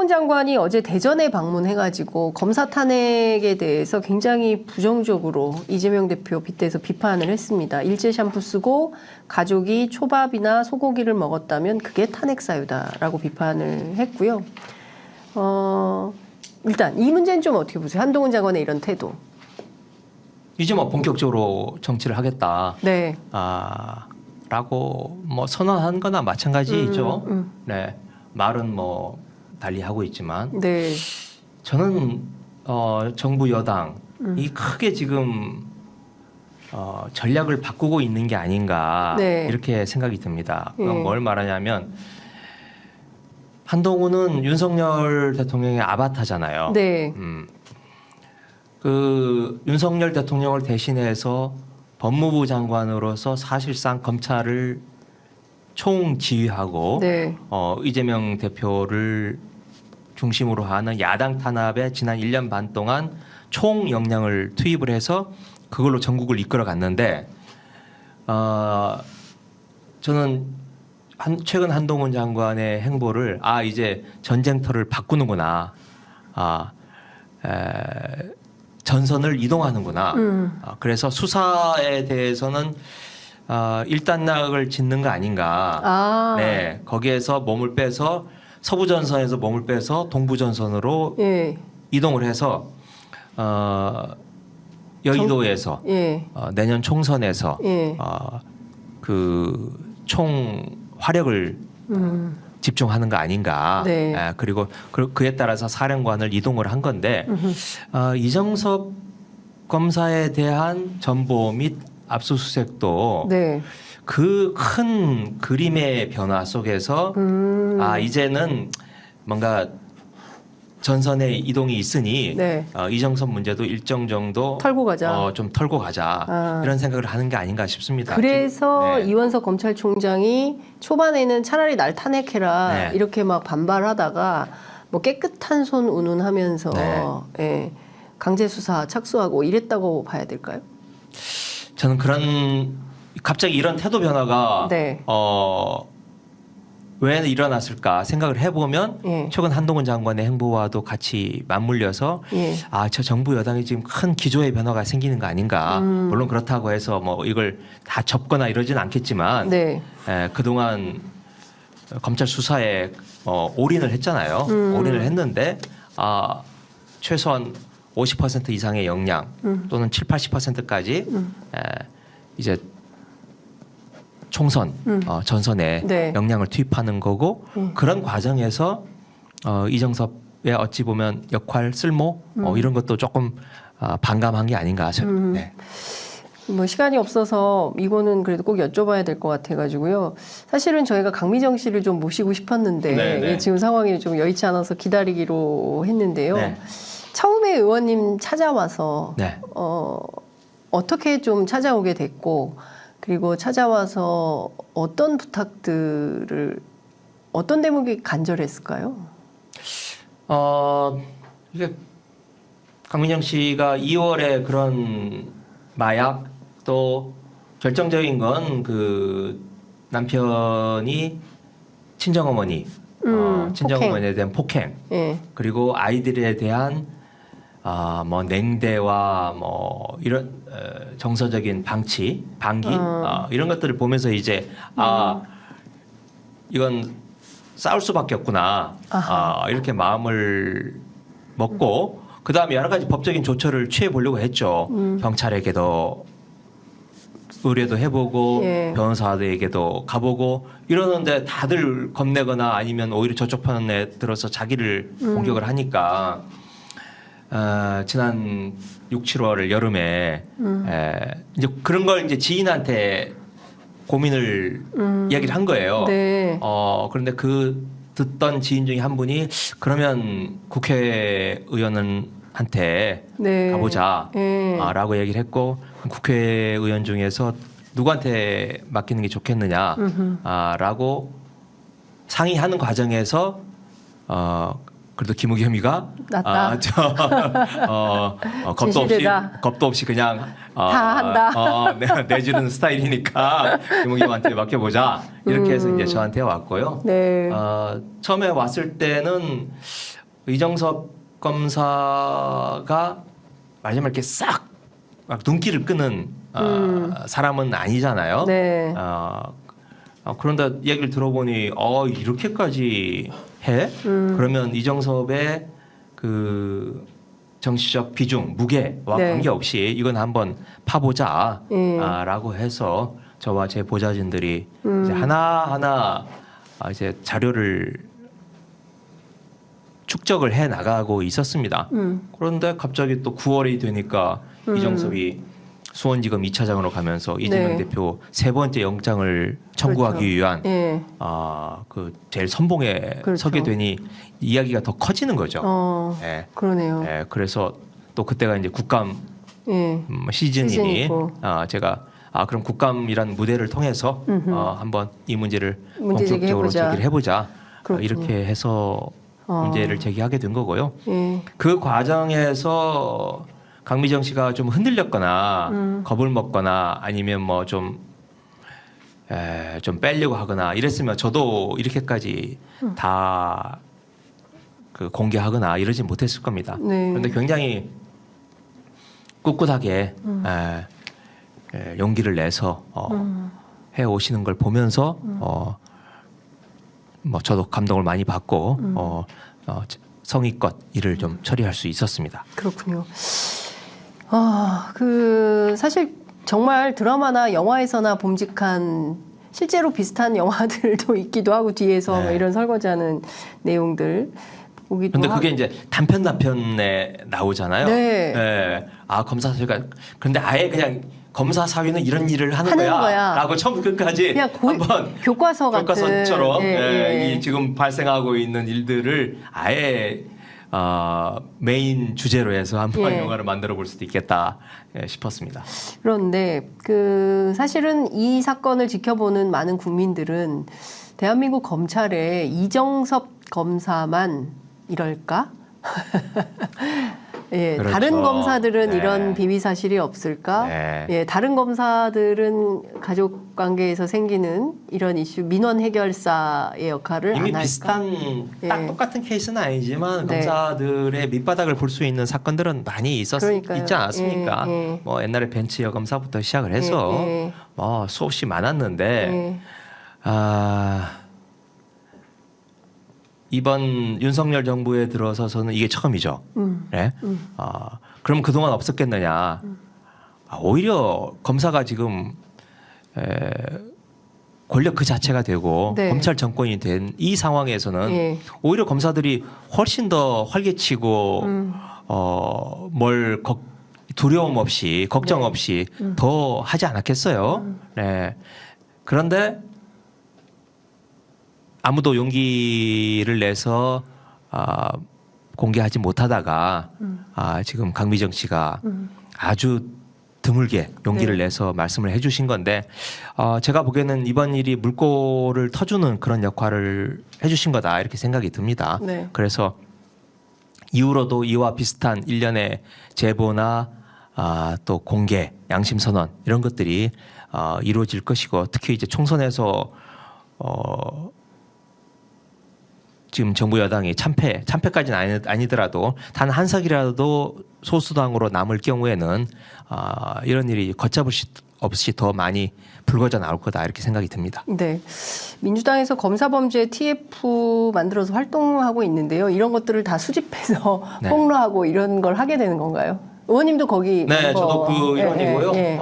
장관이 어제 대전에 방문해가지고 검사 탄핵에 대해서 굉장히 부정적으로 이재명 대표 빗대서 비판을 했습니다. 일제 샴푸 쓰고 가족이 초밥이나 소고기를 먹었다면 그게 탄핵 사유다라고 비판을 했고요. 일단 이 문제는 좀 어떻게 보세요? 한동훈 장관의 이런 태도. 이제 뭐 본격적으로 정치를 하겠다. 네. 라고 뭐 선언한 거나 마찬가지죠. 네. 말은 뭐 달리 하고 있지만. 네. 저는 정부 여당이 크게 지금 전략을 바꾸고 있는 게 아닌가 네. 이렇게 생각이 듭니다. 네. 뭘 말하냐면 한동훈은 윤석열 대통령의 아바타잖아요. 네. 그 윤석열 대통령을 대신해서 법무부 장관으로서 사실상 검찰을 총지휘하고 네. 이재명 대표를 중심으로 하는 야당 탄압에 지난 1년 반 동안 총 역량을 투입을 해서 그걸로 전국을 이끌어 갔는데 저는 최근 한동훈 장관의 행보를 이제 전쟁터를 바꾸는구나. 전선을 이동하는구나. 그래서 수사에 대해서는 일단락을 짓는 거 아닌가. 네, 거기에서 몸을 빼서 서부 전선에서 몸을 빼서 동부 전선으로 예. 이동을 해서 여의도에서 내년 총선에서 그 총 화력을 집중하는 거 아닌가. 네. 그리고 그에 따라서 사령관을 이동을 한 건데 이정섭 검사에 대한 전보 및 압수수색도 네. 그 큰 그림의 변화 속에서 이제는 뭔가 전선의 이동이 있으니 네. 이정섭 문제도 일정 정도 털고 가자. 좀 털고 가자 이런 생각을 하는 게 아닌가 싶습니다. 그래서 네. 이원석 검찰총장이 초반에는 차라리 날 탄핵해라 네. 이렇게 막 반발하다가 뭐 깨끗한 손 운운하면서 네. 예, 강제 수사 착수하고 이랬다고 봐야 될까요? 저는 갑자기 이런 태도 변화가 네. 왜 일어났을까 생각을 해보면 예. 최근 한동훈 장관의 행보와도 같이 맞물려서 예. 저 정부 여당이 지금 큰 기조의 변화가 생기는 거 아닌가. 물론 그렇다고 해서 뭐 이걸 다 접거나 이러진 않겠지만 네. 그동안 검찰 수사에 올인을 했잖아요. 올인을 했는데 최소한 50% 이상의 역량 또는 7, 80%까지 이제 총선 전선에 네. 역량을 투입하는 거고 그런 과정에서 이정섭의 어찌 보면 역할 쓸모 이런 것도 조금 반감한 게 아닌가. 네. 뭐 시간이 없어서 이거는 그래도 꼭 여쭤봐야 될 것 같아가지고요. 사실은 저희가 강미정 씨를 좀 모시고 싶었는데 네. 예, 지금 상황이 좀 여의치 않아서 기다리기로 했는데요. 네. 처음에 의원님 찾아와서 네. 어떻게 좀 찾아오게 됐고 그리고 찾아와서 어떤 부탁들을 어떤 대목이 간절했을까요? 이게 강민정 씨가 2월에 그런 마약 또 결정적인 건 그 남편이 친정어머니 친정어머니에 대한 폭행 예. 그리고 아이들에 대한 뭐 냉대와 뭐 이런 정서적인 방기 이런 것들을 보면서 이제 이건 싸울 수밖에 없구나 이렇게 마음을 먹고 그 다음에 여러 가지 법적인 조처를 취해 보려고 했죠. 경찰에게도 의뢰도 해보고 예. 변호사들에게도 가보고 이러는데 다들 겁내거나 아니면 오히려 저쪽 편에 들어서 자기를 공격을 하니까 지난 6, 7월 여름에 이제 그런 걸 이제 지인한테 고민을 이야기를 한 거예요. 네. 그런데 그 듣던 지인 중에 한 분이 그러면 국회의원한테 네. 가보자 예. 라고 얘기를 했고 국회의원 중에서 누구한테 맡기는 게 좋겠느냐 라고 상의하는 과정에서 그래도 김우겸이가 낫다. 겁도 없이 그냥 다 한다. 내주는 스타일이니까 김우겸한테 맡겨보자 이렇게 해서 이제 저한테 왔고요. 네. 처음에 왔을 때는 이정섭 검사가 말하자면 이렇게 싹 막 눈길을 끄는 사람은 아니잖아요. 네. 그런데 얘기를 들어보니 이렇게까지 해? 그러면 이정섭의 그 정치적 비중, 무게와 네. 관계없이 이건 한번 파보자 예. 라고 해서 저와 제 보좌진들이 이제 하나하나 이제 자료를 축적을 해 나가고 있었습니다. 그런데 갑자기 또 9월이 되니까 이정섭이 수원지검 2차장으로 가면서 이재명 네. 대표 세 번째 영장을 청구하기 그렇죠. 위한 예. 그 제일 선봉에 그렇죠. 서게 되니 이야기가 더 커지는 거죠. 예. 그러네요. 예, 그래서 또 그때가 이제 국감 예. 시즌이니 시즌이고. 제가 그럼 국감이란 무대를 통해서 한번 이 문제를 문제 본격적으로 제기해보자. 제기를 해보자. 그렇군요. 이렇게 해서 문제를 제기하게 된 거고요. 예. 그 과정에서 강미정 씨가 좀 흔들렸거나 겁을 먹거나 아니면 뭐 좀 빼려고 하거나 이랬으면 저도 이렇게까지 다 그 공개하거나 이러진 못했을 겁니다. 네. 그런데 굉장히 꿋꿋하게 용기를 내서 해 오시는 걸 보면서 뭐 저도 감동을 많이 받고 성의껏 일을 좀 처리할 수 있었습니다. 그렇군요. 사실 정말 드라마나 영화에서나 봄직한 실제로 비슷한 영화들도 있기도 하고 뒤에서 네. 뭐 이런 설거지하는 내용들 보기도 근데 그게 하고. 이제 단편에 나오잖아요. 네. 예. 그러니까 근데 아예 그냥 검사 사위는 이런 일을 하는 하는 거야. 라고 처음부터 끝까지 그냥 한번 교과서 같은 교과서처럼 예. 이 지금 발생하고 있는 일들을 아예 메인 주제로 해서 한번 예. 영화를 만들어 볼 수도 있겠다 싶었습니다. 그런데 사실은 이 사건을 지켜보는 많은 국민들은 대한민국 검찰에 이정섭 검사만 이럴까? 예, 그렇죠. 다른 검사들은 네. 이런 비위 사실이 없을까? 네. 예, 다른 검사들은 가족 관계에서 생기는 이런 이슈 민원 해결사의 역할을 이미 안 할까? 비슷한 딱 예. 똑같은 케이스는 아니지만 네. 검사들의 밑바닥을 볼 수 있는 사건들은 많이 그러니까요. 있지 않았습니까? 예, 예. 뭐 옛날에 벤츠 여검사부터 시작을 해서 예. 뭐 수없이 많았는데 예. 이번 윤석열 정부에 들어서서는 이게 처음이죠. 네? 그럼 그동안 없었겠느냐. 오히려 검사가 지금 권력 그 자체가 되고 네. 검찰 정권이 된 이 상황에서는 예. 오히려 검사들이 훨씬 더 활개치고 두려움 없이 걱정 네. 없이 더 하지 않았겠어요. 네. 그런데 아무도 용기를 내서 공개하지 못하다가 지금 강미정 씨가 아주 드물게 용기를 네. 내서 말씀을 해주신 건데 제가 보기에는 이번 일이 물꼬를 터주는 그런 역할을 해주신 거다 이렇게 생각이 듭니다. 네. 그래서 이후로도 이와 비슷한 일련의 제보나 또 공개, 양심 선언 이런 것들이 이루어질 것이고 특히 이제 총선에서 지금 정부 여당이 참패까지는 아니더라도 단 한 석이라도 소수당으로 남을 경우에는 이런 일이 걷잡을 수 없이 더 많이 불거져 나올 거다 이렇게 생각이 듭니다. 네. 민주당에서 검사범죄 TF 만들어서 활동하고 있는데요. 이런 것들을 다 수집해서 네. 폭로하고 이런 걸 하게 되는 건가요? 의원님도 거기 네, 저도 그 예, 일원이고요. 예,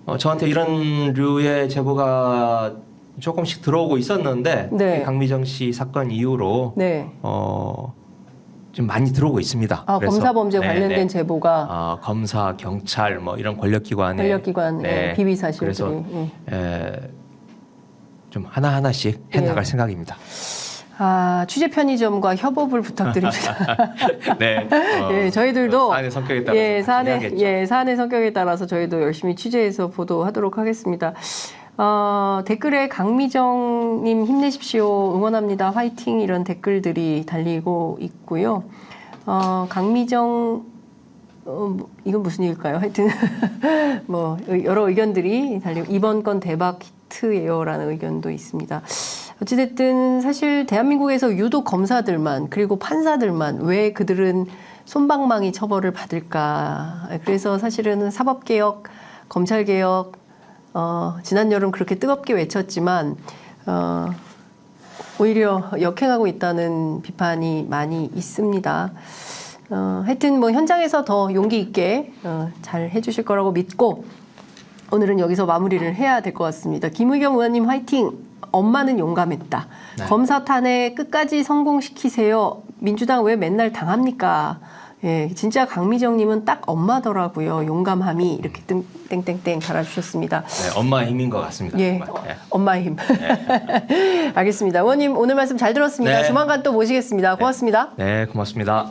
예. 저한테 이런 류의 제보가 조금씩 들어오고 있었는데 네. 강미정 씨 사건 이후로 네. 좀 많이 들어오고 있습니다. 그래서 검사범죄 네, 관련된 네. 제보가 검사, 경찰 뭐 이런 권력기관에 권력기관 비위 사실들이 그래서 좀 하나하나씩 해나갈 생각입니다. 취재 편의점과 협업을 부탁드립니다. 네, 예, 저희들도 사안의 성격에 따라서 해야겠죠. 사안의 성격에 따라서 저희도 열심히 취재해서 보도하도록 하겠습니다. 댓글에 강미정님 힘내십시오, 응원합니다, 화이팅 이런 댓글들이 달리고 있고요. 강미정 이건 무슨 일일까요? 하여튼 뭐 여러 의견들이 달리고 이번 건 대박 히트예요라는 의견도 있습니다. 어찌됐든 사실 대한민국에서 유독 검사들만 그리고 판사들만 왜 그들은 솜방망이 처벌을 받을까. 그래서 사실은 사법개혁, 검찰개혁 지난 여름 그렇게 뜨겁게 외쳤지만 오히려 역행하고 있다는 비판이 많이 있습니다. 하여튼 뭐 현장에서 더 용기 있게 잘 해주실 거라고 믿고 오늘은 여기서 마무리를 해야 될 것 같습니다. 김의겸 의원님 화이팅! 엄마는 용감했다. 네. 검사 탄핵 끝까지 성공시키세요. 민주당 왜 맨날 당합니까? 예, 진짜 강미정님은 딱 엄마더라고요. 용감함이 이렇게 땡땡땡 달아주셨습니다. 네, 엄마의 힘인 것 같습니다. 예, 네. 엄마의 힘. 알겠습니다. 의원님 오늘 말씀 잘 들었습니다. 네. 조만간 또 모시겠습니다. 고맙습니다. 네, 고맙습니다.